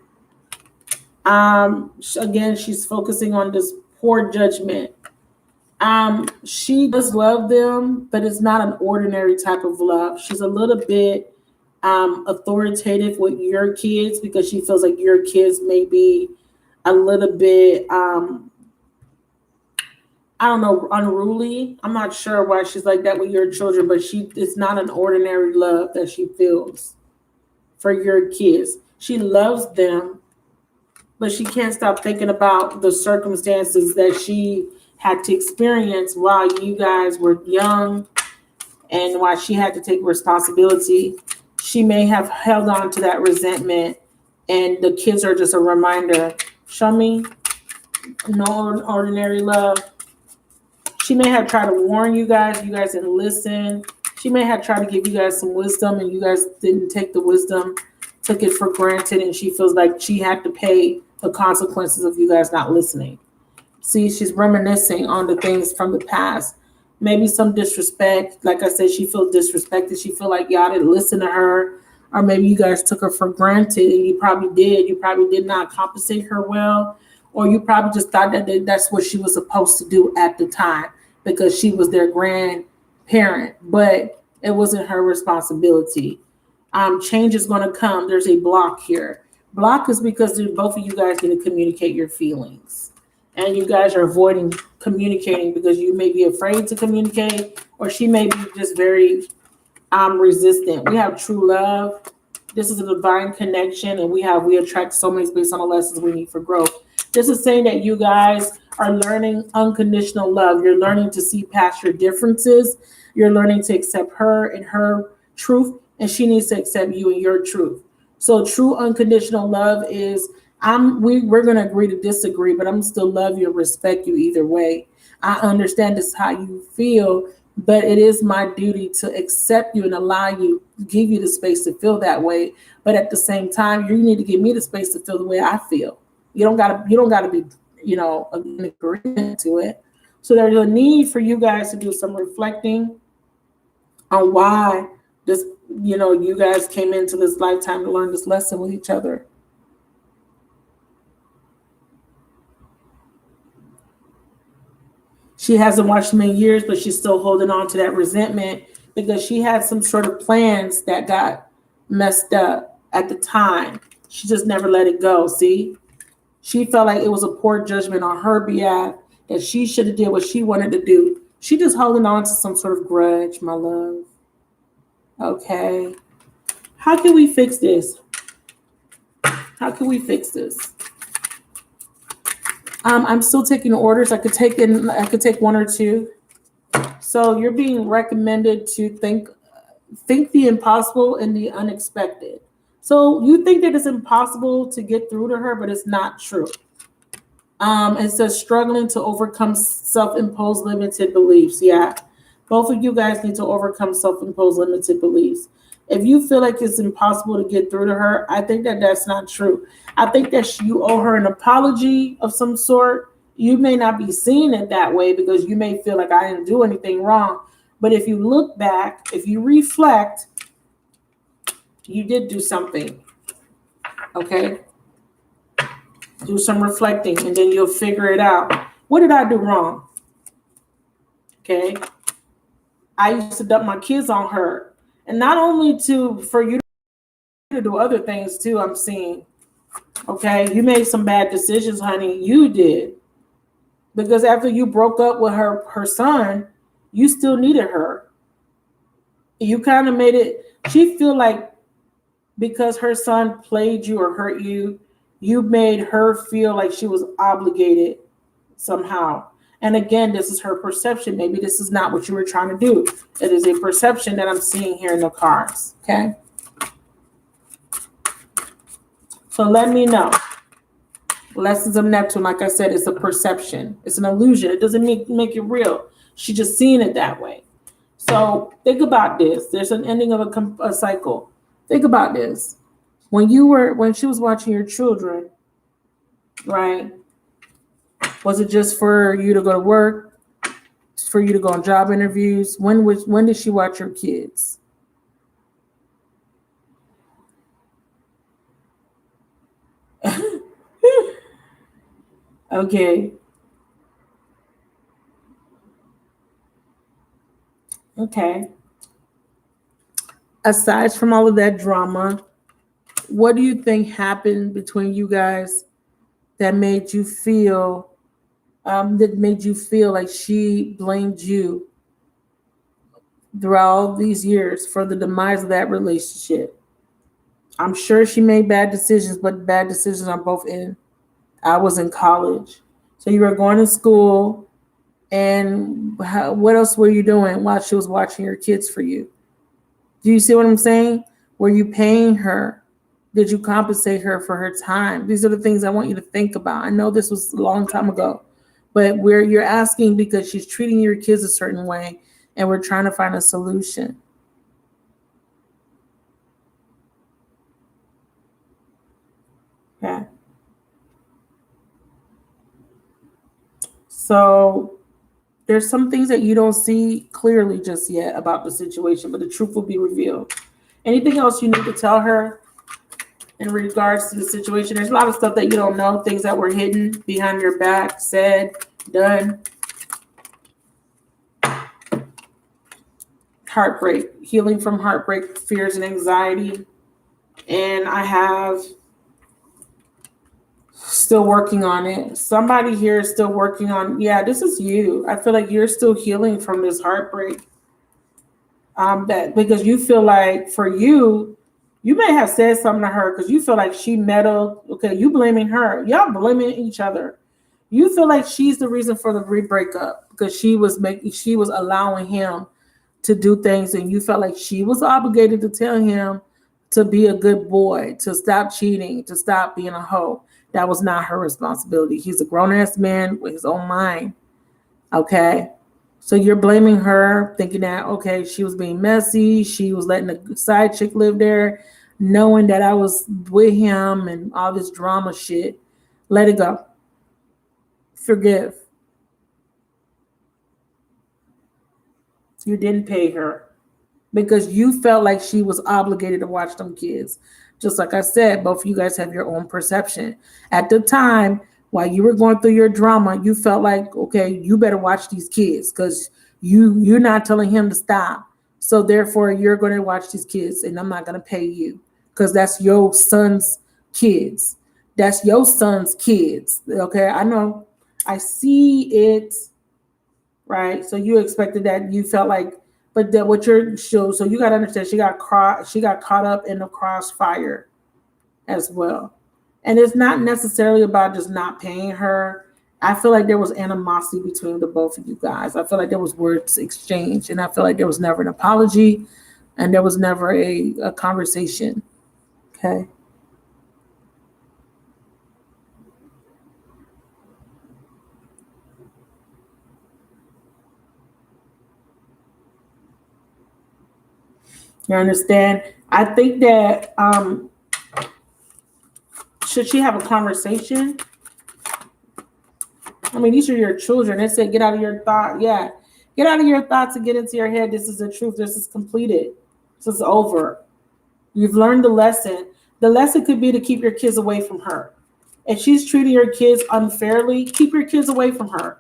Again, she's focusing on this poor judgment. She does love them, but it's not an ordinary type of love. She's a little bit authoritative with your kids because she feels like your kids may be a little bit, unruly. I'm not sure why she's like that with your children, but it's not an ordinary love that she feels for your kids. She loves them, but she can't stop thinking about the circumstances that she had to experience while you guys were young and why she had to take responsibility. She may have held on to that resentment, and the kids are just a reminder. Show me no ordinary love. She may have tried to warn you guys didn't listen. She may have tried to give you guys some wisdom, and you guys didn't take the wisdom, took it for granted, and she feels like she had to pay the consequences of you guys not listening. See, she's reminiscing on the things from the past. Maybe some disrespect. Like I said, she feels disrespected. She feel like y'all didn't listen to her, or maybe you guys took her for granted, and you probably did. You probably did not compensate her well, or you probably just thought that that's what she was supposed to do at the time because she was their grandparent, but it wasn't her responsibility. Change is going to come. There's a block here. Block is because both of you guys need to communicate your feelings. And you guys are avoiding communicating because you may be afraid to communicate, or she may be just very resistant. We have true love. This is a divine connection, and we attract soulmates based on the lessons we need for growth. This is saying that you guys are learning unconditional love. You're learning to see past your differences. You're learning to accept her and her truth, and she needs to accept you and your truth. So true unconditional love is We're gonna agree to disagree, but I'm still love you and respect you either way. I understand this is how you feel, but it is my duty to accept you and allow you, give you the space to feel that way. But at the same time, you need to give me the space to feel the way I feel. You don't gotta be, in agreement to it. So there's a need for you guys to do some reflecting on why this, you guys came into this lifetime to learn this lesson with each other. She hasn't watched them in years, but she's still holding on to that resentment because she had some sort of plans that got messed up at the time. She just never let it go. See, she felt like it was a poor judgment on her behalf, that she should have did what she wanted to do. She just holding on to some sort of grudge, my love. Okay. How can we fix this? How can we fix this? I'm still taking orders. I could take one or two. So you're being recommended to think the impossible and the unexpected. So you think that it's impossible to get through to her, but it's not true. It says struggling to overcome self-imposed limited beliefs. Yeah, both of you guys need to overcome self-imposed limited beliefs. If you feel like it's impossible to get through to her, I think that that's not true. I think that you owe her an apology of some sort. You may not be seeing it that way because you may feel like I didn't do anything wrong. But if you look back, if you reflect, you did do something. Okay? Do some reflecting and then you'll figure it out. What did I do wrong? Okay? I used to dump my kids on her. And not only for you to do other things too, I'm seeing. Okay, you made some bad decisions, honey. You did. Because after you broke up with her son, you still needed her. You kind of made it, she feel like because her son played you or hurt you, you made her feel like she was obligated somehow. And again, this is her perception. Maybe this is not what you were trying to do. It is a perception that I'm seeing here in the cards. Okay. So let me know. Lessons of Neptune, like I said, it's a perception. It's an illusion. It doesn't make it real. She's just seeing it that way. So think about this. There's an ending of a cycle. Think about this. When she was watching your children, right? Was it just for you to go to work? For you to go on job interviews? When did she watch your kids? Okay. Okay. Aside from all of that drama, what do you think happened between you guys that made you feel like she blamed you throughout all these years for the demise of that relationship? I'm sure she made bad decisions, but bad decisions on both ends. I was in college. So you were going to school, and what else were you doing while she was watching your kids for you? Do you see what I'm saying? Were you paying her? Did you compensate her for her time? These are the things I want you to think about. I know this was a long time ago, but you're asking because she's treating your kids a certain way, and we're trying to find a solution. Okay. So there's some things that you don't see clearly just yet about the situation, but the truth will be revealed. Anything else you need to tell her in regards to the situation? There's a lot of stuff that you don't know, things that were hidden behind your back, said, done. Heartbreak, healing from heartbreak, fears, and anxiety. And I have still working on it. Somebody here is still working on, yeah, this is you. I feel like you're still healing from this heartbreak. That because you feel like for you may have said something to her because you feel like she meddled. Okay, you blaming her. Y'all blaming each other. You feel like she's the reason for the breakup because she was allowing him to do things, and you felt like she was obligated to tell him to be a good boy, to stop cheating, to stop being a hoe. That was not her responsibility. He's a grown-ass man with his own mind. Okay? So you're blaming her, thinking that, okay, she was being messy. She was letting a side chick live there, knowing that I was with him and all this drama shit. Let it go. Forgive. You didn't pay her because you felt like she was obligated to watch them kids. Just like I said, both of you guys have your own perception. At the time, while you were going through your drama, you felt like, okay, you better watch these kids because you're not telling him to stop. So therefore, you're going to watch these kids, and I'm not going to pay you because that's your son's kids. That's your son's kids. Okay, I know. I see it. Right. So you expected that. You felt like, but that what you're so you got to understand. She got caught up in the crossfire as well. And it's not necessarily about just not paying her. I feel like there was animosity between the both of you guys. I feel like there was words exchanged, and I feel like there was never an apology, and there was never a conversation. Okay. You understand? I think that should she have a conversation? I mean, these are your children. They said, get out of your thought. Yeah. Get out of your thoughts and get into your head. This is the truth. This is completed. This is over. You've learned the lesson. The lesson could be to keep your kids away from her. If she's treating your kids unfairly, keep your kids away from her.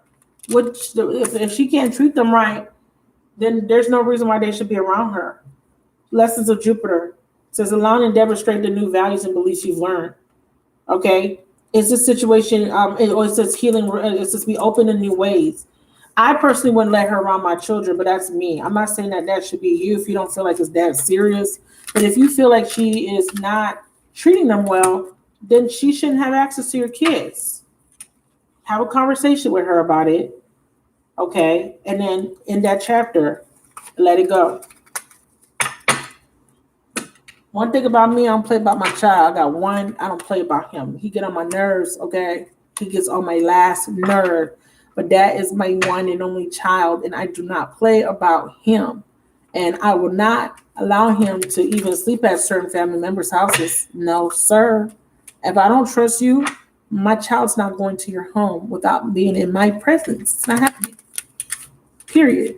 If she can't treat them right, then there's no reason why they should be around her. Lessons of Jupiter says, allow and demonstrate the new values and beliefs you've learned. Okay? It's this situation, or it says healing, it says be open in new ways. I personally wouldn't let her around my children, but that's me. I'm not saying that should be you if you don't feel like it's that serious. But if you feel like she is not treating them well, then she shouldn't have access to your kids. Have a conversation with her about it. Okay? And then in that chapter, let it go. One thing about me, I don't play about my child. I got one, I don't play about him. He get on my nerves, okay? He gets on my last nerve. But that is my one and only child, and I do not play about him. And I will not allow him to even sleep at certain family members' houses. No, sir. If I don't trust you, my child's not going to your home without being in my presence. It's not happening. Period.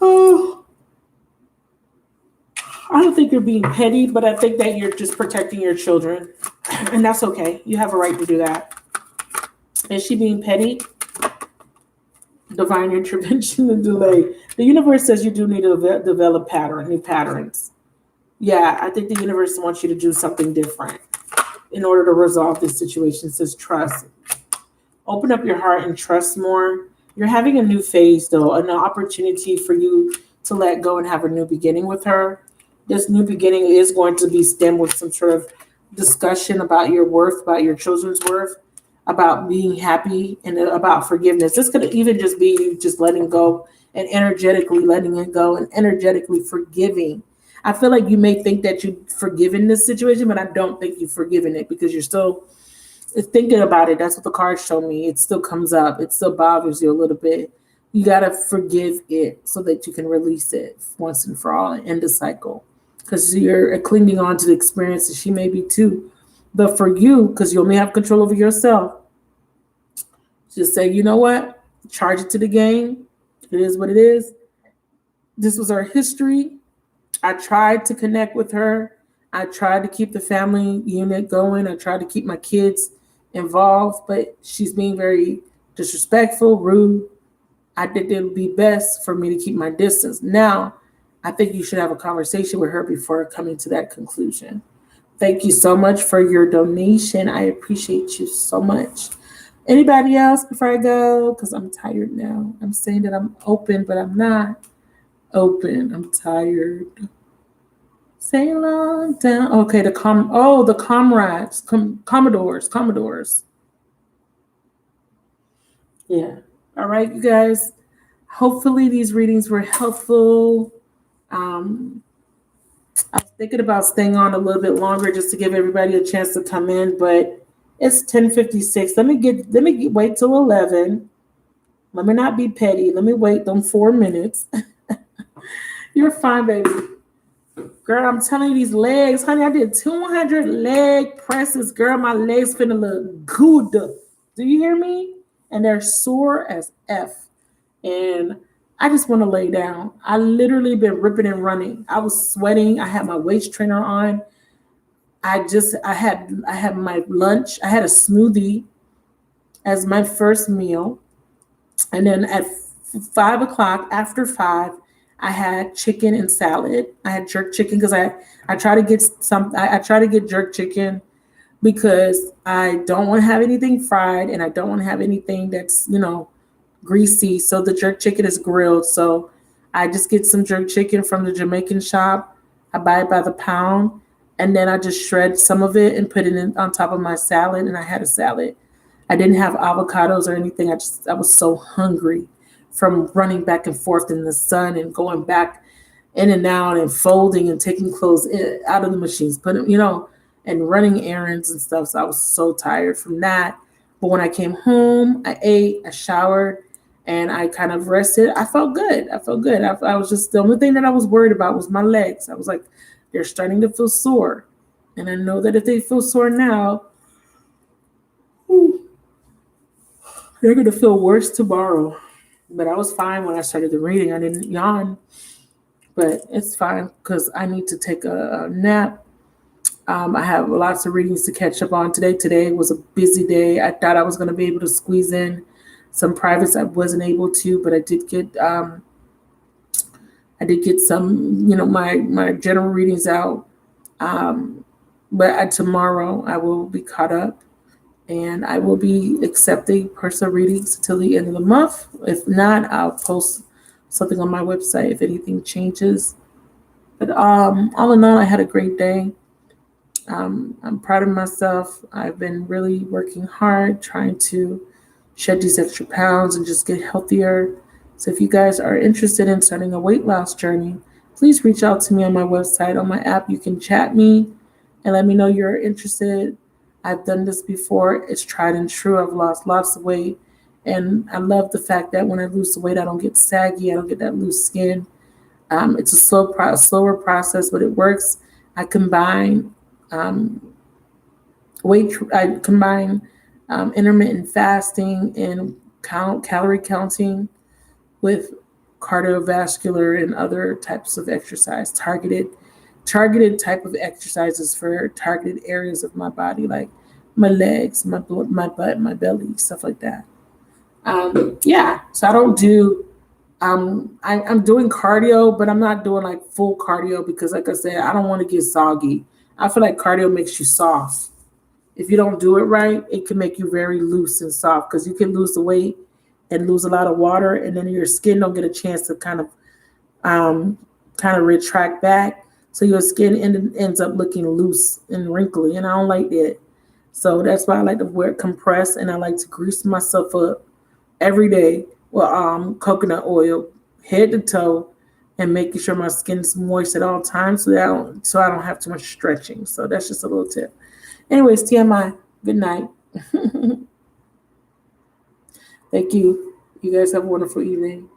Oh, I don't think you're being petty, but I think that you're just protecting your children. And that's okay. You have a right to do that. Is she being petty? Divine intervention and delay. The universe says you do need to develop new patterns. Yeah, I think the universe wants you to do something different in order to resolve this situation. It says trust. Open up your heart and trust more. You're having a new phase, though, an opportunity for you to let go and have a new beginning with her. This new beginning is going to be stemmed with some sort of discussion about your worth, about your children's worth, about being happy, and about forgiveness. This could even just be you just letting go and energetically letting it go and energetically forgiving. I feel like you may think that you've forgiven this situation, but I don't think you've forgiven it because you're still thinking about it. That's what the cards show me. It still comes up. It still bothers you a little bit. You got to forgive it so that you can release it once and for all and end the cycle. Because you're clinging on to the experiences she may be too. But for you, because you only have control over yourself, just say, you know what? Charge it to the game. It is what it is. This was our history. I tried to connect with her. I tried to keep the family unit going. I tried to keep my kids involved, but she's being very disrespectful, rude. I think it would be best for me to keep my distance. Now, I think you should have a conversation with her before coming to that conclusion. Thank you so much for your donation. I appreciate you so much. Anybody else before I go? Because I'm tired now. I'm saying that I'm open, but I'm not open. I'm tired. Sail on down. Okay, the comrades, Commodores. Yeah. All right, you guys. Hopefully these readings were helpful. Um, I was thinking about staying on a little bit longer just to give everybody a chance to come in, but it's 10:56. Wait till 11. Let me not be petty. Let me wait them 4 minutes. You're fine, baby. Girl, I'm telling you, these legs, honey, I did 200 leg presses. Girl, my legs finna look good. Do you hear me? And they're sore as F. And I just want to lay down. I literally been ripping and running. I was sweating. I had my waist trainer on. I had my lunch. I had a smoothie as my first meal. And then at 5 o'clock, after 5, I had chicken and salad. I had jerk chicken because I try to get I try to get jerk chicken because I don't want to have anything fried and I don't want to have anything that's, greasy. So the jerk chicken is grilled. So I just get some jerk chicken from the Jamaican shop. I buy it by the pound and then I just shred some of it and put it on top of my salad. And I had a salad. I didn't have avocados or anything. I was so hungry from running back and forth in the sun and going back in and out and folding and taking clothes out of the machines, and running errands and stuff. So I was so tired from that. But when I came home, I ate, I showered, and I kind of rested. I felt good. I was just, the only thing that I was worried about was my legs. I was like, they're starting to feel sore. And I know that if they feel sore now, they're going to feel worse tomorrow. But I was fine when I started the reading. I didn't yawn, but it's fine because I need to take a nap. I have lots of readings to catch up on today. Today was a busy day. I thought I was going to be able to squeeze in some privates. I wasn't able to, but I did get some, my general readings out. But tomorrow I will be caught up. And I will be accepting personal readings until the end of the month. If not, I'll post something on my website if anything changes. But all in all, I had a great day. I'm proud of myself. I've been really working hard, trying to shed these extra pounds and just get healthier. So if you guys are interested in starting a weight loss journey, please reach out to me on my website. On my app, you can chat me and let me know you're interested. I've done this before. It's tried and true. I've lost lots of weight. And I love the fact that when I lose the weight, I don't get saggy. I don't get that loose skin. It's a slower process, but it works. I combine intermittent fasting and calorie counting with cardiovascular and other types of exercise, targeted type of exercises for targeted areas of my body, like my legs, my butt, my belly, stuff like that. So I don't do, I'm doing cardio, but I'm not doing like full cardio because like I said, I don't want to get soggy. I feel like cardio makes you soft. If you don't do it right, it can make you very loose and soft because you can lose the weight and lose a lot of water and then your skin don't get a chance to kind of retract back. So your skin ends up looking loose and wrinkly, and I don't like that. So that's why I like to wear compress, and I like to grease myself up every day with coconut oil, head to toe, and making sure my skin's moist at all times so I don't have too much stretching. So that's just a little tip. Anyways, TMI. Good night. Thank you. You guys have a wonderful evening.